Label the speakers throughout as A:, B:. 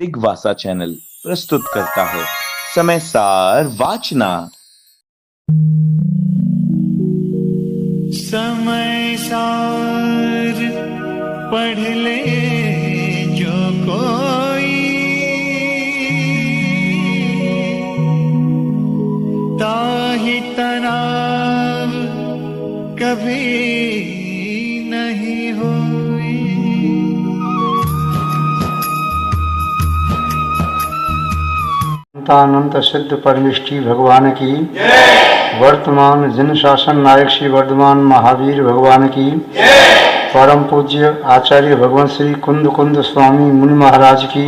A: दिग्वासा channel प्रस्तुत करता है समय सार वाचना।
B: समय सार पढ़ ले जो कोई, ताहि तनाव कभी नहीं होई।
C: अनंत सिद्ध परमिष्टि भगवान की, वर्तमान जिन शासन नायक श्री वर्धमान महावीर भगवान की, परम पूज्य आचार्य भगवान श्री कुंद कुंद स्वामी मुनि महाराज की,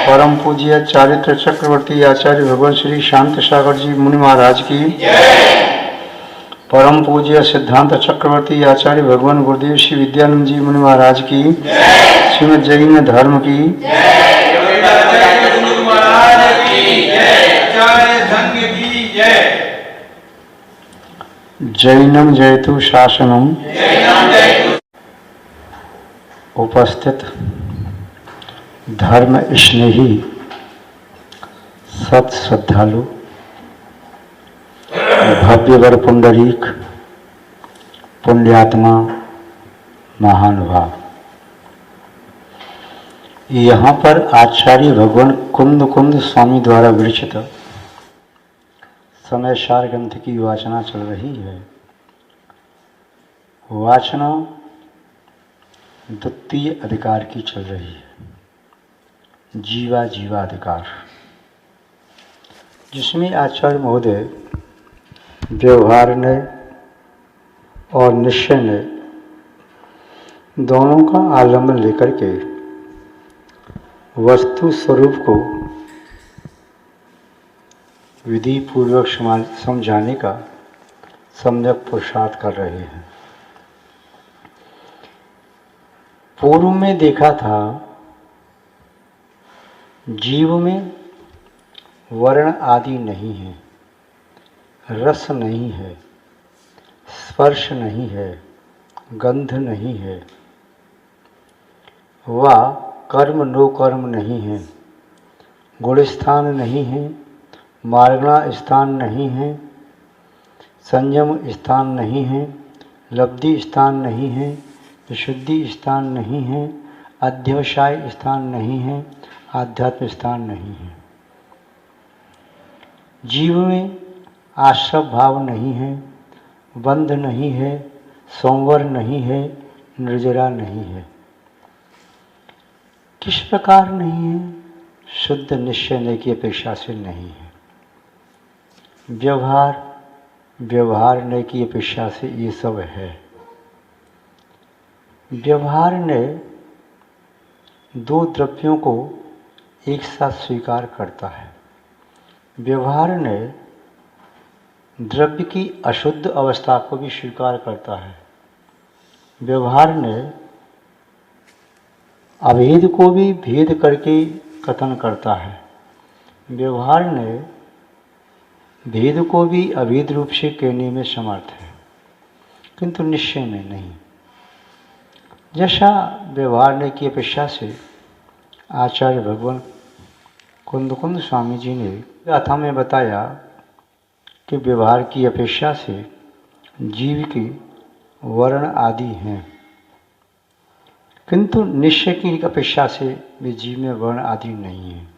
C: परम पूज्य चारित्र चक्रवर्ती आचार्य भगवान श्री शांत सागर जी मुनि महाराज की, परम पूज्य सिद्धांत चक्रवर्ती आचार्य भगवान गुरुदेव श्री विद्यानंद जी मुनि महाराज की, श्रीमद जैन धर्म की, जैनम जयतु शासनम। उपस्थित धर्म स्नेही सत श्रद्धालु, भव्यवर पुंडरीक पुण्यात्मा महानुभाव, यहाँ पर आचार्य भगवान कुंद कुंद स्वामी द्वारा विरचित समय सार ग्रंथ की वाचना चल रही है। वाचना द्वितीय अधिकार की चल रही है, जीवा जीवाधिकार, जिसमें आचार्य महोदय व्यवहार ने और निश्चय ने दोनों का आलम्बन लेकर के वस्तु स्वरूप को विधि पूर्वक समझाने का सम्यक पुरुषार्थ कर रहे हैं। पूर्व में देखा था, जीव में वर्ण आदि नहीं है, रस नहीं है, स्पर्श नहीं है, गंध नहीं है, वा कर्म नो कर्म नहीं है, गुण स्थान नहीं है, मार्गणा स्थान नहीं है, संयम स्थान नहीं है, लब्धि स्थान नहीं है, विशुद्धि स्थान नहीं है, अध्यवसाय स्थान नहीं है, आध्यात्म स्थान नहीं है। जीव में आश्रय भाव नहीं है, बंध नहीं है, संवर नहीं है, निर्जरा नहीं है। किस प्रकार नहीं है? शुद्ध निश्चय की अपेक्षा से नहीं है। व्यवहार ने की अपेक्षा से ये सब है। व्यवहार ने दो द्रव्यों को एक साथ स्वीकार करता है। व्यवहार ने द्रव्य की अशुद्ध अवस्था को भी स्वीकार करता है। व्यवहार ने अभेद को भी भेद करके कथन करता है। व्यवहार ने भेद को भी अभेद रूप से कहने में समर्थ है, किंतु निश्चय में नहीं। जैसा व्यवहार ने की अपेक्षा से आचार्य भगवान कुंद कुंद स्वामी जी ने गाथा में बताया कि व्यवहार की अपेक्षा से जीव की वर्ण आदि हैं, किंतु निश्चय की अपेक्षा से वे जीव में वर्ण आदि नहीं है।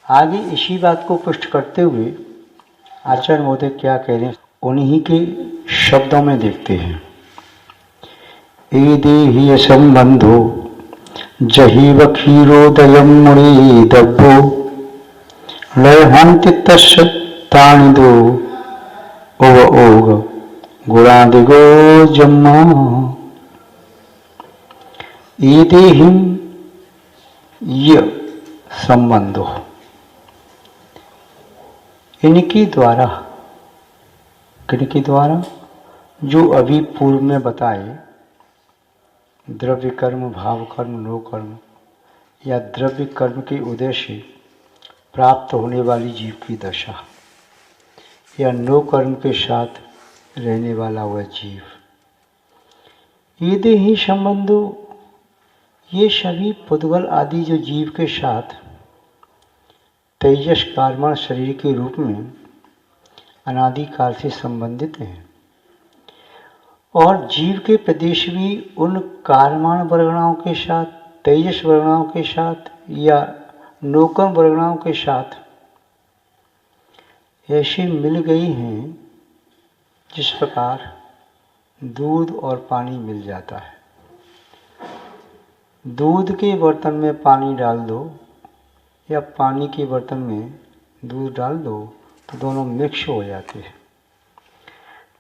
C: आगे इसी बात को पुष्ट करते हुए आचार्य महोदय क्या कह रहे हैं, उन्हीं के शब्दों में देखते हैं। ए देहि संबंधो जहीव क्षीरोदयम मुनि दब्बो लयहन्ति तस्य तानिदो ओव ओग गुणादिगो जम्मा। ए देहिम य संबंधो, इनके द्वारा, किनके द्वारा? जो अभी पूर्व में बताए द्रव्य कर्म, भाव कर्म, नो कर्म, या द्रव्य कर्म के उदय से प्राप्त होने वाली जीव की दशा, या नो कर्म के साथ रहने वाला वह जीव। ये देही संबंधो, ये सभी पुद्गल आदि जो जीव के साथ तेजस कार्बन शरीर के रूप में अनादिकाल से संबंधित हैं और जीव के प्रदेश भी उन कारमान वर्गणाओं के साथ, तेजस वर्गणाओं के साथ या नौकम वर्गणाओं के साथ ऐसे मिल गई हैं जिस प्रकार दूध और पानी मिल जाता है। दूध के बर्तन में पानी डाल दो या पानी के बर्तन में दूध डाल दो तो दोनों मिक्स हो जाते हैं।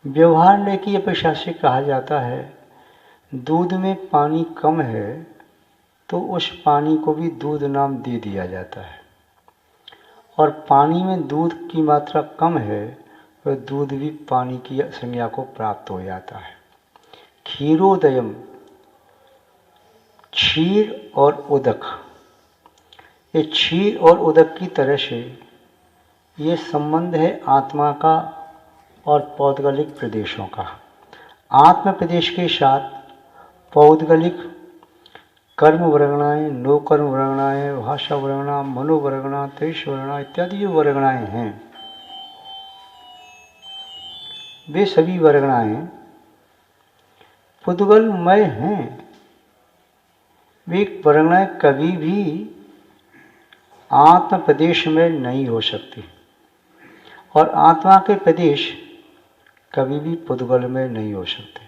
C: व्यवहार की अपेक्षा से कहा जाता है दूध में पानी कम है तो उस पानी को भी दूध नाम दे दिया जाता है, और पानी में दूध की मात्रा कम है तो दूध भी पानी की संज्ञा को प्राप्त हो जाता है। क्षीरोदयम, क्षीर और उदक, ये क्षीर और उदक की तरह से ये संबंध है आत्मा का और पौद्गलिक प्रदेशों का। आत्म प्रदेश के साथ पौद्गलिक कर्म वर्गणाएँ, नो कर्म वर्गणाएँ, भाषा वर्गणा, मनोवर्गणा, तेज वर्गणा इत्यादि जो वर्गणाएँ हैं वे सभी वर्गणाएँ पुद्गलमय हैं। वे वर्गणाएँ कभी भी आत्म प्रदेश में नहीं हो सकती और आत्मा के प्रदेश कभी भी पुद्गल में नहीं हो सकते।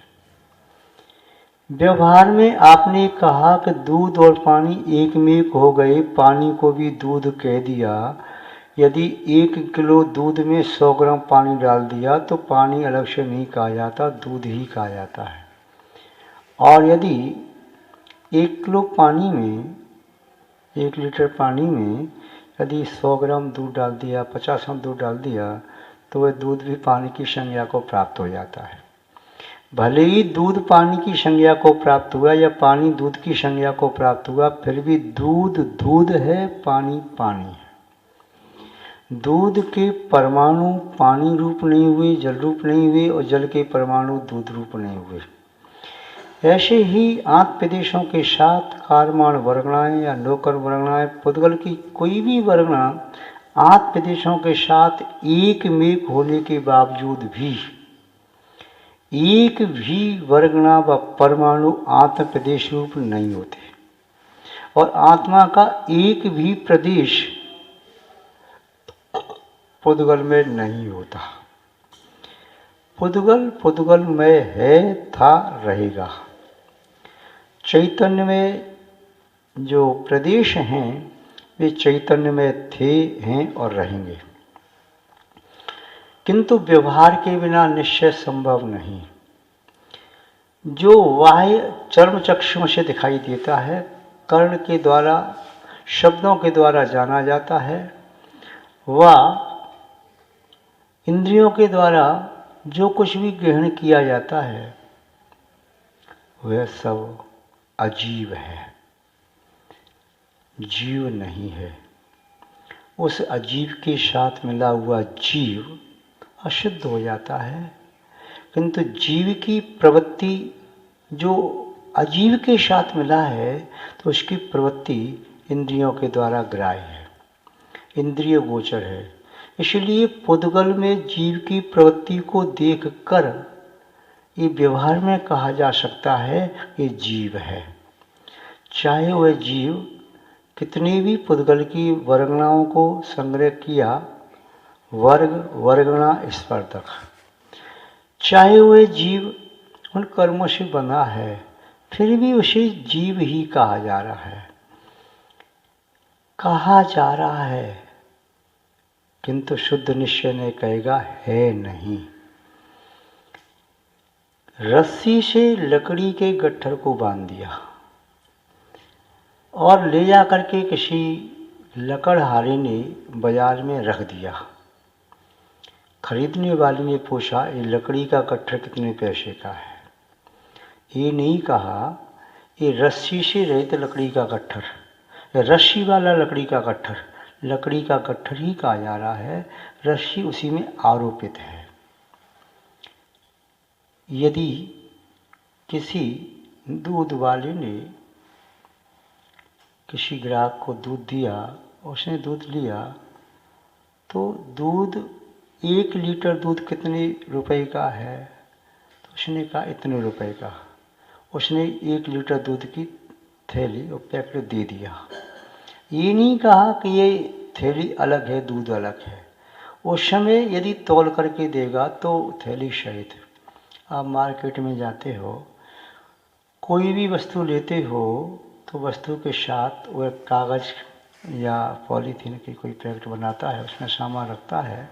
C: व्यवहार में आपने कहा कि दूध और पानी एक में एक हो गए, पानी को भी दूध कह दिया। यदि 1 किलो दूध में 100 ग्राम पानी डाल दिया तो पानी अलग से नहीं कहा जाता, दूध ही कहा जाता है। और यदि 1 किलो पानी में, 1 लीटर पानी में यदि 100 ग्राम दूध डाल दिया, 50 ग्राम दूध डाल दिया तो वह दूध भी पानी की संज्ञा को प्राप्त हो जाता है। भले ही दूध पानी की संज्ञा को प्राप्त हुआ या पानी दूध की संज्ञा को प्राप्त हुआ, फिर भी दूध दूध है, पानी पानी है। दूध के परमाणु पानी रूप नहीं हुए, जल रूप नहीं हुए, और जल के परमाणु दूध रूप नहीं हुए। ऐसे ही आत्म प्रदेशों के साथ कारमान वर्गणाएँ या नौकर वर्गणाएँ, पुद्गल की कोई भी वर्गणा आत्म प्रदेशों के साथ एक में होने के बावजूद भी एक भी वर्गणा व परमाणु आत्म प्रदेश रूप नहीं होते और आत्मा का एक भी प्रदेश पुद्गल में नहीं होता। पुद्गल पुद्गलमय है, था, रहेगा। चैतन्य में जो प्रदेश हैं वे चैतन्य में थे, हैं और रहेंगे, किंतु व्यवहार के बिना निश्चय संभव नहीं। जो बाह्य चर्म चक्षुओं से दिखाई देता है, कर्ण के द्वारा, शब्दों के द्वारा जाना जाता है, वह इंद्रियों के द्वारा जो कुछ भी ग्रहण किया जाता है वह सब अजीव है, जीव नहीं है। उस अजीव के साथ मिला हुआ जीव अशुद्ध हो जाता है, किंतु जीव की प्रवृत्ति जो अजीव के साथ मिला है तो उसकी प्रवृत्ति इंद्रियों के द्वारा ग्राह्य है, इंद्रिय गोचर है। इसलिए पुद्गल में जीव की प्रवृत्ति को देखकर ये व्यवहार में कहा जा सकता है कि जीव है, चाहे वह जीव कितनी भी पुद्गल की वर्गणाओं को संग्रह किया, वर्ग वर्गणा स्पर्धक, चाहे वह जीव उन कर्मों से बना है, फिर भी उसे जीव ही कहा जा रहा है, किंतु शुद्ध निश्चय ने कहेगा है नहीं। रस्सी से लकड़ी के गट्ठर को बांध दिया और ले जा करके किसी लकड़हारे ने बाजार में रख दिया। खरीदने वाले ने पूछा ये लकड़ी का गट्ठर कितने पैसे का है? ये नहीं कहा ये रस्सी से रहित लकड़ी का गट्ठर, रस्सी वाला लकड़ी का गट्ठर, लकड़ी का गट्ठर ही कहा जा रहा है, रस्सी उसी में आरोपित है। यदि किसी दूध वाले ने किसी ग्राहक को दूध दिया, उसने दूध लिया, तो दूध 1 लीटर दूध कितने रुपए का है? तो उसने कहा इतने रुपए का। उसने 1 लीटर दूध की थैली और पैकेट दे दिया। ये नहीं कहा कि ये थैली अलग है, दूध अलग है। उस समय यदि तौल करके देगा तो थैली सहित। आप मार्केट में जाते हो, कोई भी वस्तु लेते हो, तो वस्तु के साथ वह कागज़ या पॉलीथीन की कोई पैकेट बनाता है, उसमें सामान रखता है।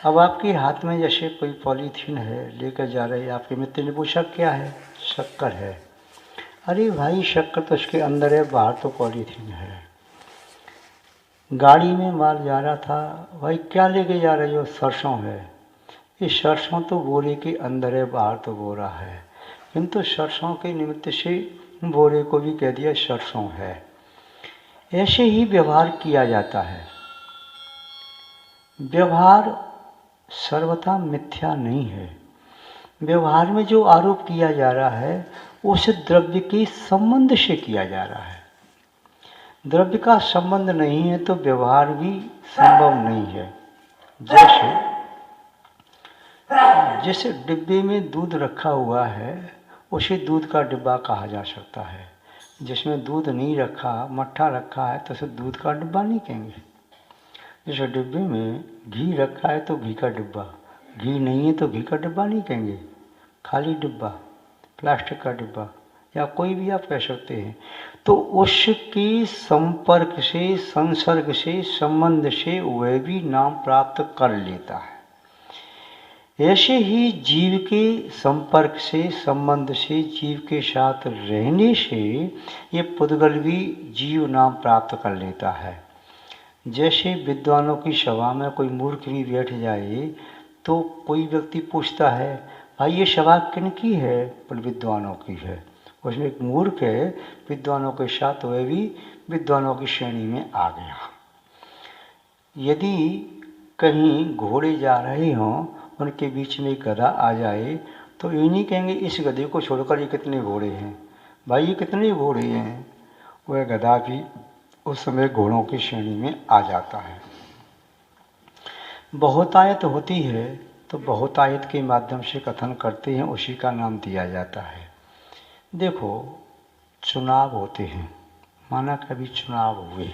C: अब आपके हाथ में जैसे कोई पॉलीथीन है, लेकर जा रहे हैं, आपके मित्र ने पूछा क्या है? शक्कर है। अरे भाई, शक्कर तो उसके अंदर है, बाहर तो पॉलीथीन है। गाड़ी में माल जा रहा था, भाई क्या लेके जा रहे हो? सरसों है। ये सरसों तो बोरे के अंदर है, बाहर तो बोरा है, किंतु सरसों के निमित्त से बोरे को भी कह दिया सरसों है। ऐसे ही व्यवहार किया जाता है। व्यवहार सर्वथा मिथ्या नहीं है। व्यवहार में जो आरोप किया जा रहा है उस द्रव्य के संबंध से किया जा रहा है। द्रव्य का संबंध नहीं है तो व्यवहार भी संभव नहीं है। जैसे डिब्बे में दूध रखा हुआ है, उसे दूध का डिब्बा कहा जा सकता है। जिसमें दूध नहीं रखा, मट्ठा रखा है, तो उसे दूध का डिब्बा नहीं कहेंगे। जैसे डिब्बे में घी रखा है तो घी का डिब्बा, घी नहीं है तो घी का डिब्बा नहीं कहेंगे, खाली डिब्बा, प्लास्टिक का डिब्बा या कोई भी आप कह सकते हैं। तो उसके संपर्क से, संसर्ग से, संबंध से वह भी नाम प्राप्त कर लेता है। ऐसे ही जीव के संपर्क से, संबंध से, जीव के साथ रहने से ये पुद्गल भी जीव नाम प्राप्त कर लेता है। जैसे विद्वानों की सभा में कोई मूर्ख भी बैठ जाए तो कोई व्यक्ति पूछता है, भाई ये सभा किन की है? पर विद्वानों की है। उसमें एक मूर्ख है, विद्वानों के साथ वह भी विद्वानों की श्रेणी में आ गया। यदि कहीं घोड़े जा रहे हों, उनके बीच में एक गधा आ जाए तो ये नहीं कहेंगे इस गधे को छोड़कर ये कितने घोड़े हैं, भाई ये कितने घोड़े हैं। वह गधा भी उस समय घोड़ों की श्रेणी में आ जाता है। बहुतायत होती है तो बहुतायत के माध्यम से कथन करते हैं, उसी का नाम दिया जाता है। देखो, चुनाव होते हैं, माना कभी चुनाव हुए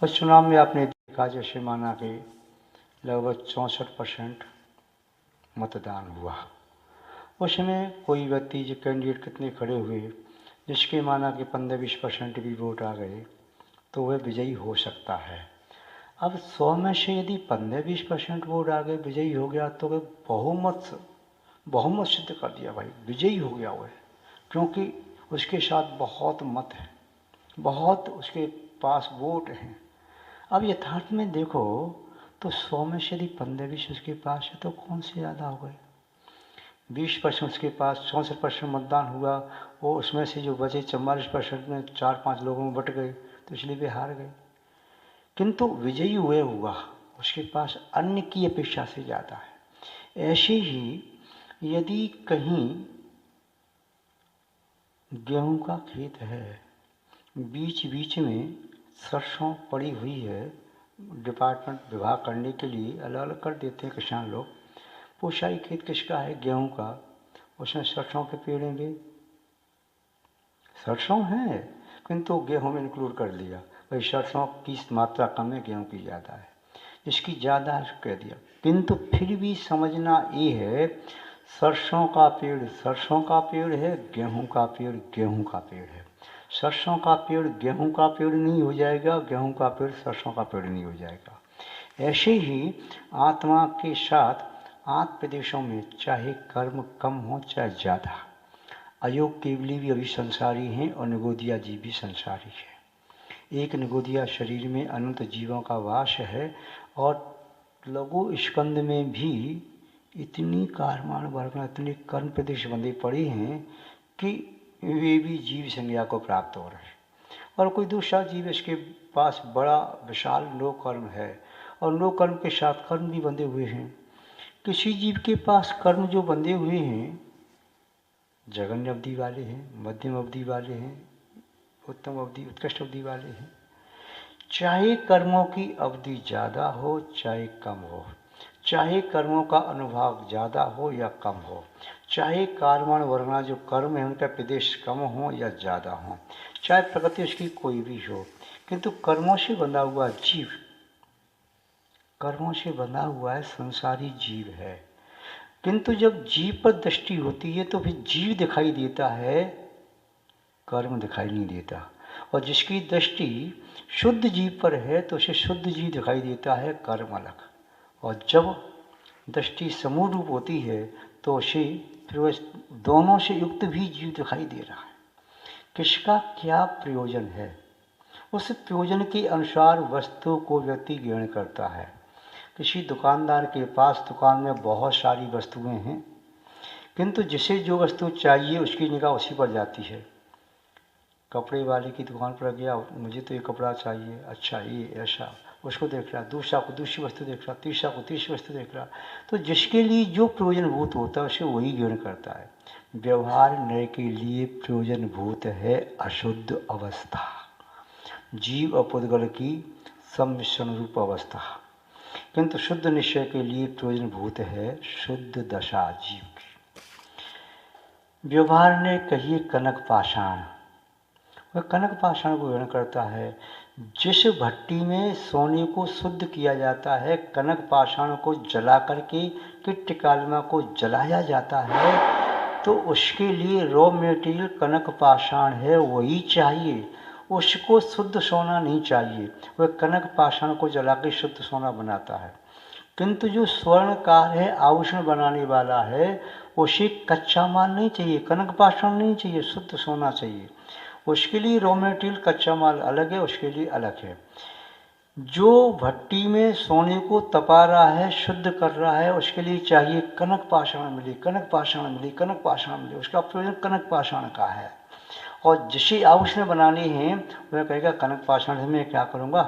C: और चुनाव में आपने देखा, जैसे माना कि लगभग 64% मतदान हुआ। उसमें कोई व्यक्ति, जो कैंडिडेट कितने खड़े हुए, जिसके माना कि 15-20% भी वोट आ गए तो वह विजयी हो सकता है। अब 100 में से यदि 15-20% वोट आ गए, विजयी हो गया, तो वह बहुमत सिद्ध कर दिया, भाई विजयी हो गया वह, क्योंकि उसके साथ बहुत मत है, बहुत उसके पास वोट हैं। अब यथार्थ में देखो तो 100 में से यदि 15-20 उसके पास है तो कौन से ज़्यादा हो गए? 20% उसके पास, 64% मतदान हुआ, वो उसमें से जो बचे 44% में 4-5 लोगों में बट गए, तो इसलिए वे हार गए। किंतु विजयी हुआ, उसके पास अन्य की अपेक्षा से ज़्यादा है। ऐसे ही यदि कहीं गेहूं का खेत है, बीच बीच में सरसों पड़ी हुई है, डिपार्टमेंट विभाग करने के लिए अलग अलग कर देते हैं किसान लोग। पूछा ये खेत किसका है? गेहूं का। उसमें सरसों के पेड़ होंगे, सरसों है किंतु गेहूं में इंक्लूड कर दिया, भाई सरसों की मात्रा कम है, गेहूं की ज़्यादा है, इसकी ज़्यादा है कह दिया। किंतु फिर भी समझना ये है, सरसों का पेड़ सरसों का पेड़ है, गेहूं का पेड़ गेहूं का पेड़ है। सरसों का पेड़ गेहूं का पेड़ नहीं हो जाएगा, गेहूं का पेड़ सरसों का पेड़ नहीं हो जाएगा। ऐसे ही आत्मा के साथ आत्म प्रदेशों में चाहे कर्म कम हो चाहे ज़्यादा, अयोग केवली भी अभी संसारी हैं और निगोदिया जी भी संसारी है। एक निगोदिया शरीर में अनंत जीवों का वास है और लघु स्कंद में भी इतनी कारमान वर्ग, इतने कर्म प्रदेश बंधे पड़े हैं कि वे भी जीव संज्ञा को प्राप्त हो रहे हैं। और कोई दूसरा जीव इसके पास बड़ा विशाल नो कर्म है और नो कर्म के साथ कर्म भी बंधे हुए हैं। किसी जीव के पास कर्म जो बंधे हुए हैं, जघन्य अवधि वाले हैं, मध्यम अवधि वाले हैं उत्तम अवधि, उत्कृष्ट अवधि वाले हैं। चाहे कर्मों की अवधि ज़्यादा हो चाहे कम हो, चाहे कर्मों का अनुभाग ज़्यादा हो या कम हो, चाहे कार्मण वर्णा जो कर्म है उनका प्रदेश कम हो या ज़्यादा हो, चाहे प्रकृति उसकी कोई भी हो, किंतु कर्मों से बंधा हुआ जीव, कर्मों से बंधा हुआ है, संसारी जीव है। किंतु जब जीव पर दृष्टि होती है तो फिर जीव दिखाई देता है, कर्म दिखाई नहीं देता। और जिसकी दृष्टि शुद्ध जीव पर है तो उसे शुद्ध जीव दिखाई देता है, कर्म अलग। और जब दृष्टि समूह रूप होती है तो उसे फिर वह दोनों से युक्त भी जीव दिखाई दे रहा है। किसका क्या प्रयोजन है, उस प्रयोजन के अनुसार वस्तु को व्यक्ति ग्रहण करता है। किसी दुकानदार के पास दुकान में बहुत सारी वस्तुएं हैं, किंतु जिसे जो वस्तु चाहिए उसकी निगाह उसी पर जाती है। कपड़े वाले की दुकान पर गया, मुझे तो ये कपड़ा चाहिए, अच्छा ये ऐसा, उसको देख रहा, दूसरा को दूसरी वस्तु देख रहा, तीसरा को तीसरी वस्तु देख रहा। तो जिसके लिए जो प्रयोजनभूत होता है उसे वही ग्रहण करता है। व्यवहार नए के लिए प्रयोजनभूत है अशुद्ध अवस्था, जीव और पुद्गल की सम्मिश्रण रूप अवस्था, किंतु शुद्ध निश्चय के लिए प्रयोजनभूत है शुद्ध दशा जीव की। व्यवहार ने कहिए कनक पाषाण, वह कनक पाषाण को ग्रहण करता है। जिस भट्टी में सोने को शुद्ध किया जाता है, कनक पाषाण को जला करके किट्टिकालिमा को जलाया जाता है, तो उसके लिए रॉ मेटेरियल कनक पाषाण है, वही चाहिए, उसको शुद्ध सोना नहीं चाहिए। वह कनक पाषाण को जला के शुद्ध सोना बनाता है। किंतु जो स्वर्णकार है, आभूषण बनाने वाला है, उसे कच्चा माल नहीं चाहिए, कनक पाषाण नहीं चाहिए, शुद्ध सोना चाहिए। उसके लिए रॉ मटेरियल कच्चा माल अलग है, उसके लिए अलग है। जो भट्टी में सोने को तपा रहा है, शुद्ध कर रहा है, उसके लिए चाहिए कनक पाषाण मिले, कनक पाषाण मिले, कनक पाषाण मिले, उसका प्रयोजन कनक पाषाण का है। और जिसे आभूषण बनाने हैं वह कहेगा कनक पाषाण से मैं क्या करूँगा,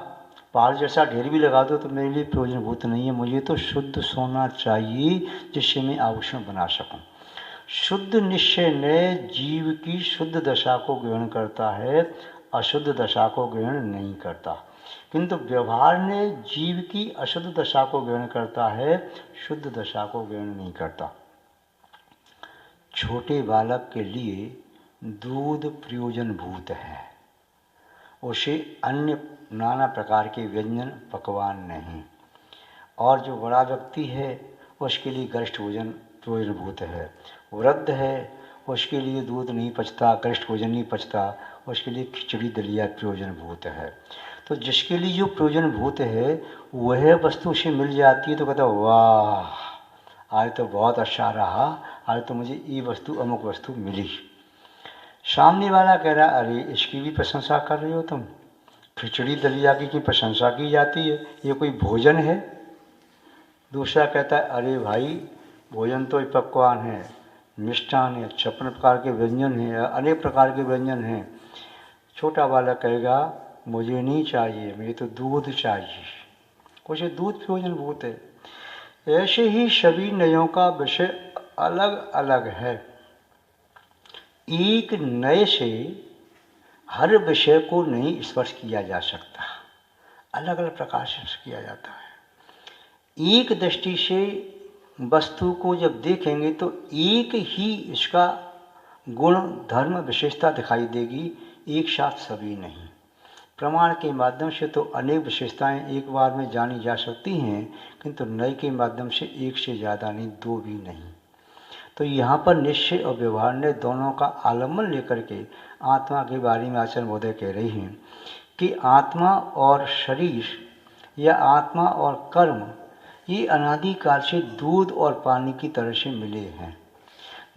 C: पहाड़ जैसा ढेर भी लगा दो तो मेरे लिए प्रयोजनभूत नहीं है, मुझे तो शुद्ध सोना चाहिए जिससे मैं आभूषण बना सकूं। शुद्ध निश्चय ने जीव की शुद्ध दशा को ग्रहण करता है, अशुद्ध दशा को ग्रहण नहीं करता। किंतु व्यवहार ने जीव की अशुद्ध दशा को ग्रहण करता है, शुद्ध दशा को ग्रहण नहीं करता। छोटे बालक के लिए दूध प्रयोजनभूत है, उसे अन्य नाना प्रकार के व्यंजन पकवान नहीं। और जो बड़ा व्यक्ति है उसके लिए गरिष्ठ भोजन प्रयोजनभूत है। वृद्ध है उसके लिए दूध नहीं पचता, गरिष्ठ भोजन नहीं पचता, उसके लिए खिचड़ी दलिया प्रयोजनभूत है। तो जिसके लिए जो प्रयोजनभूत है वह वस्तु उसे मिल जाती है तो कहता वाह आज तो बहुत अच्छा रहा, आज तो मुझे ये वस्तु अमुक वस्तु मिली। सामने वाला कह रहा अरे इसकी भी प्रशंसा कर रहे हो तुम, खिचड़ी दलिया की प्रशंसा की जाती है, ये कोई भोजन है। दूसरा कहता है अरे भाई भोजन तो पकवान है, मिष्ठान है, 56 प्रकार के व्यंजन हैं, अनेक प्रकार के व्यंजन हैं। छोटा वाला कहेगा मुझे नहीं चाहिए, मुझे तो दूध चाहिए, कुछ दूध प्रयोजनभूत है। ऐसे ही सभी नयों का विषय अलग अलग है। एक नए से हर विषय को नहीं स्पर्श किया जा सकता, अलग अलग प्रकार से किया जाता है। एक दृष्टि से वस्तु को जब देखेंगे तो एक ही इसका गुण धर्म विशेषता दिखाई देगी, एक साथ सभी नहीं। प्रमाण के माध्यम से तो अनेक विशेषताएं एक बार में जानी जा सकती हैं, किंतु नए के माध्यम से एक से ज़्यादा नहीं, दो भी नहीं। तो यहाँ पर निश्चय और व्यवहार ने दोनों का आलम्बन लेकर के आत्मा के बारे में आचार्य महोदय कह रही हैं कि आत्मा और शरीर या आत्मा और कर्म ये अनादिकाल से दूध और पानी की तरह से मिले हैं।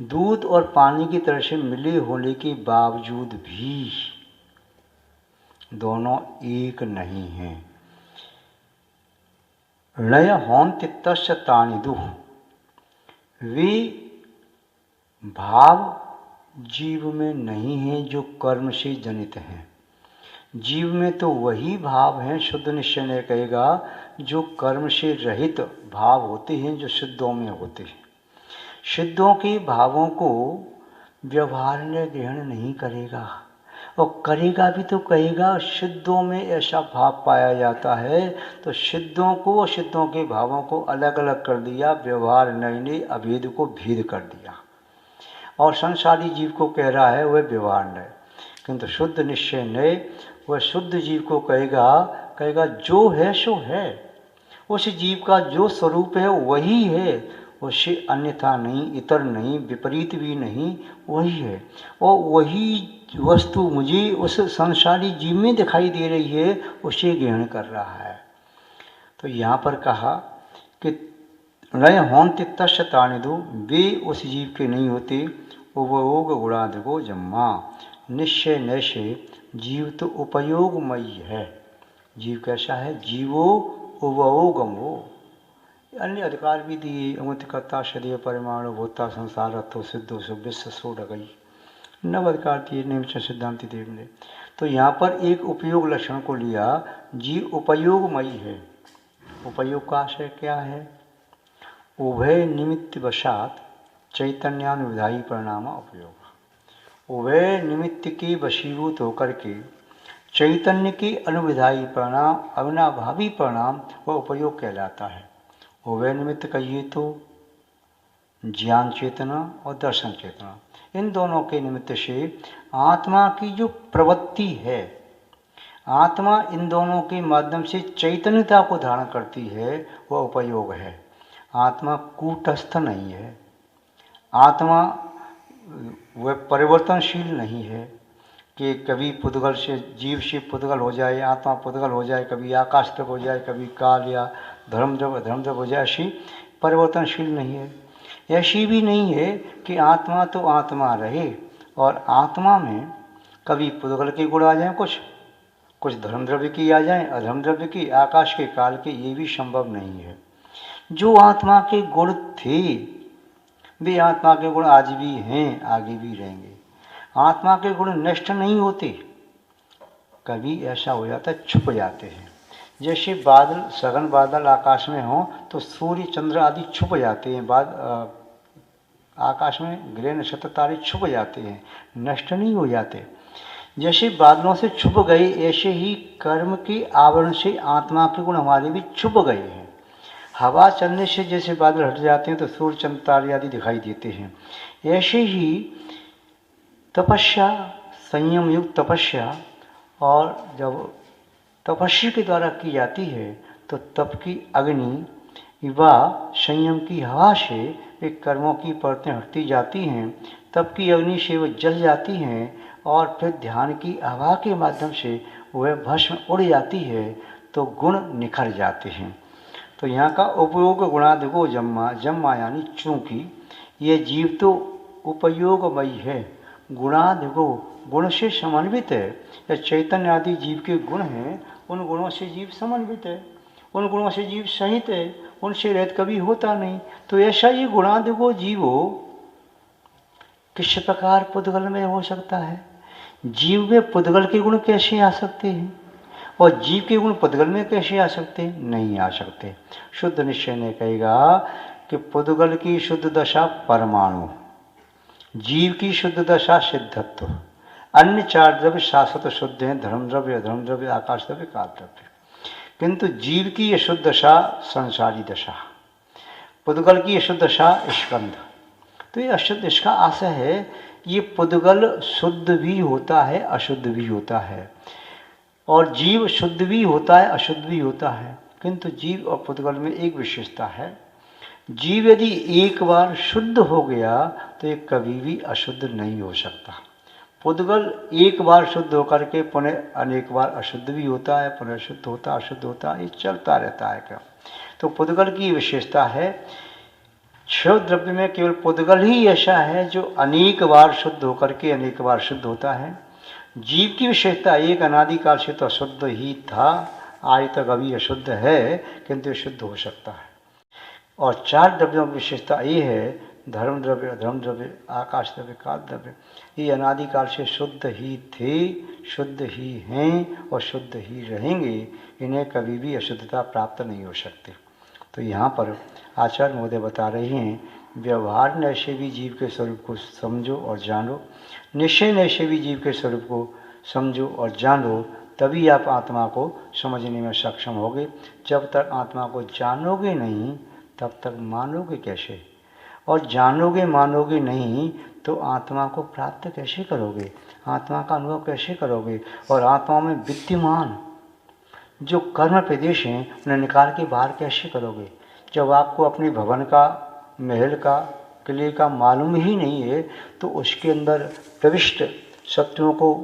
C: दूध और पानी की तरह से मिले होने के बावजूद भी दोनों एक नहीं हैं। नय होन्ति तस्य तानिदु, वे भाव जीव में नहीं हैं जो कर्म से जनित हैं। जीव में तो वही भाव हैं, शुद्ध निश्चय ने कहेगा, जो कर्म से रहित भाव होते हैं, जो सिद्धों में होते हैं। सिद्धों के भावों को व्यवहार ने ग्रहण नहीं करेगा और करेगा भी तो कहेगा। सिद्धों में ऐसा भाव पाया जाता है, तो सिद्धों को और सिद्धों के भावों को अलग अलग कर दिया, व्यवहार नय ने अभेद को भेद कर दिया। और संसारी जीव को कह रहा है वह व्यवहार नय, किंतु शुद्ध निश्चय नय वह शुद्ध जीव को कहेगा जो है सो है, उस जीव का जो स्वरूप है वही है, उससे अन्यथा नहीं, इतर नहीं, विपरीत भी नहीं, वही है। और वही वस्तु मुझे उस संसारी जीव में दिखाई दे रही है, उसे ग्रहण कर रहा है। तो यहाँ पर कहा कि नय होंते तस्य तानिदो, वे उस जीव के नहीं होते, उपयोग गुणादिको जम्मा। निश्चय नय से जीव तो उपयोगमयी है। जीव कैसा है? जीवो उपयोगमो, अन्य अधिकार भी दिए, अमुतकर्ता सदैव परिमाणु भूता संसार अर्थो सिद्धो विश्व सोड गई, नव अधिकार दिए नियमचंद सिद्धांति देव ने। तो यहाँ पर एक उपयोग लक्षण को लिया, जीव उपयोगमयी है। उपयोग का आशय क्या है? उभय निमित्त वशात चैतन्यानुविधायी परिणाम उपयोग। उभय निमित्त के वशीभूत होकर के चैतन्य के अनुविधायी परिणाम, अविनाभावी परिणाम वह उपयोग कहलाता है। उभय निमित्त कहिए तो ज्ञान चेतना और दर्शन चेतना, इन दोनों के निमित्त से आत्मा की जो प्रवृत्ति है, आत्मा इन दोनों के माध्यम से चैतन्यता को धारण करती है, वह उपयोग है। आत्मा कूटस्थ नहीं है, आत्मा वह परिवर्तनशील नहीं है कि कभी पुद्गल से जीव से पुद्गल हो जाए, आत्मा पुद्गल हो जाए, कभी आकाश तक हो जाए, कभी काल या धर्मद्रव हो जाए, ऐसी परिवर्तनशील नहीं है। ऐसी भी नहीं है कि आत्मा तो आत्मा रहे और आत्मा में कभी पुद्गल के गुण आ जाएं, कुछ धर्मद्रव्य की आ जाएं, अधर्मद्रव्य की, आकाश के काल के, ये भी संभव नहीं है। जो आत्मा के गुण थे वे आत्मा के गुण आज भी हैं, आगे भी रहेंगे। आत्मा के गुण नष्ट नहीं होते, कभी ऐसा हो जाता है छुप जाते हैं। जैसे बादल, सघन बादल आकाश में हों तो सूर्य चंद्र आदि छुप जाते हैं, आकाश में ग्रह नक्षत्र तारे छुप जाते हैं, नष्ट नहीं हो जाते। जैसे बादलों से छुप गए, ऐसे ही कर्म के आवरण से आत्मा के गुण हमारे भी छुप गए हैं। हवा चलने से जैसे बादल हट जाते हैं तो सूर्य चंद्र तारे आदि दिखाई देते हैं। ऐसे ही तपस्या, संयम युक्त तपस्या, और जब तपस्या के द्वारा की जाती है तो तप की अग्नि व संयम की हवा से वे कर्मों की परतें हटती जाती हैं, तप की अग्नि से वो जल जाती हैं और फिर ध्यान की हवा के माध्यम से वह भस्म उड़ जाती है, तो गुण निखर जाते हैं। तो यहाँ का उपयोग गुणादिको जम्मा, जम्मा यानी चूँकि ये जीव तो उपयोगमयी है, गुणादिको गुण से समन्वित है, या चैतन्य आदि जीव के गुण हैं, उन गुणों से जीव समन्वित है, उन गुणों से जीव सहित है, उनसे रहित कभी होता नहीं। तो ऐसा ये गुणादिको जीव हो किस प्रकार पुद्गल में हो सकता है? जीव में पुद्गल के गुण कैसे आ सकते हैं और जीव के गुण पुद्गल में कैसे आ सकते हैं? नहीं आ सकते। शुद्ध निश्चय ने कहेगा कि पुद्गल की शुद्ध दशा परमाणु, जीव की शुद्ध दशा सिद्धत्व, अन्य चार द्रव्य शाश्वत शुद्ध हैं, धर्म द्रव्य, अधर्म द्रव्य, आकाश द्रव्य, काल द्रव्य। किंतु जीव की यह शुद्ध दशा संसारी दशा, पुद्गल की यह शुद्ध दशा स्कंध। तो ये अशुद्ध, इसका आशय है ये पुद्गल शुद्ध भी होता है, अशुद्ध भी होता है, और जीव शुद्ध भी होता है, अशुद्ध भी होता है। किंतु जीव और पुद्गल में एक विशेषता है, जीव यदि एक बार शुद्ध हो गया तो ये कभी भी अशुद्ध नहीं हो सकता। पुद्गल एक बार शुद्ध होकर के पुनः अनेक बार अशुद्ध भी होता है, पुनः शुद्ध होता, अशुद्ध होता, ये चलता रहता है क्या। तो पुद्गल की विशेषता है, क्षय द्रव्य में केवल पुद्गल ही ऐसा है जो अनेक बार शुद्ध होकर के अनेक बार शुद्ध होता है। जीव की विशेषता एक अनादिकाल से तो अशुद्ध ही था, आज तक अभी अशुद्ध है, किंतु शुद्ध हो सकता है। और चार द्रव्यों की विशेषता ये है, धर्म द्रव्य, अधर्म द्रव्य, आकाश द्रव्य, काल द्रव्य, ये अनादिकाल से शुद्ध ही थे, शुद्ध ही हैं और शुद्ध ही रहेंगे, इन्हें कभी भी अशुद्धता प्राप्त नहीं हो सकती। तो यहाँ पर आचार्य महोदय बता रहे हैं, व्यवहार नय से भी जीव के स्वरूप को समझो और जानो, निश्चय नय से भी जीव के स्वरूप को समझो और जानो, तभी आप आत्मा को समझने में सक्षम होगे। जब तक आत्मा को जानोगे नहीं तब तक मानोगे कैसे, और जानोगे मानोगे नहीं तो आत्मा को प्राप्त कैसे करोगे, आत्मा का अनुभव कैसे करोगे। और आत्मा में विद्यमान जो कर्म प्रदेश हैं उन्हें निकाल के बाहर कैसे करोगे। जब आपको अपने भवन का, महल का, किले का मालूम ही नहीं है तो उसके अंदर प्रविष्ट शत्रुओं को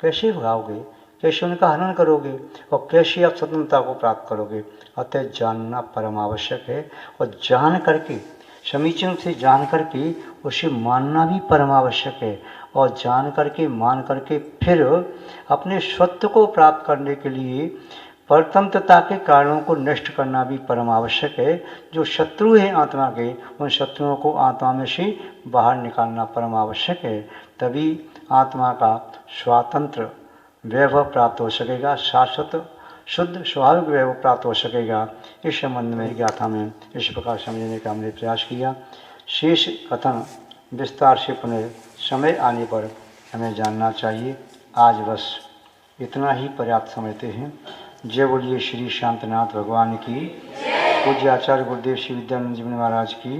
C: कैसे भगाओगे, कैसे उनका हनन करोगे और कैसे आप स्वतंत्रता को प्राप्त करोगे। अतः जानना परम आवश्यक है, और जान करके, समीचीन से जान करके उसे मानना भी परम आवश्यक है। और जान करके, मान करके फिर अपने स्वत्व को प्राप्त करने के लिए परतंत्रता के कारणों को नष्ट करना भी परम आवश्यक है। जो शत्रु हैं आत्मा के, उन शत्रुओं को आत्मा में से बाहर निकालना परम आवश्यक है। तभी आत्मा का स्वातंत्र वैभव प्राप्त हो सकेगा, शाश्वत शुद्ध स्वाभाविक वैभव प्राप्त हो सकेगा। इस संबंध में गाथा में इस प्रकार समझने का हमने प्रयास किया। शेष कथन विस्तार से पुनः समय आने पर हमें जानना चाहिए। आज बस इतना ही पर्याप्त समझते हैं। जय बोलिए श्री शांतनाथ भगवान की, पूज्य आचार्य गुरुदेव श्री विद्यानंद जी महाराज की।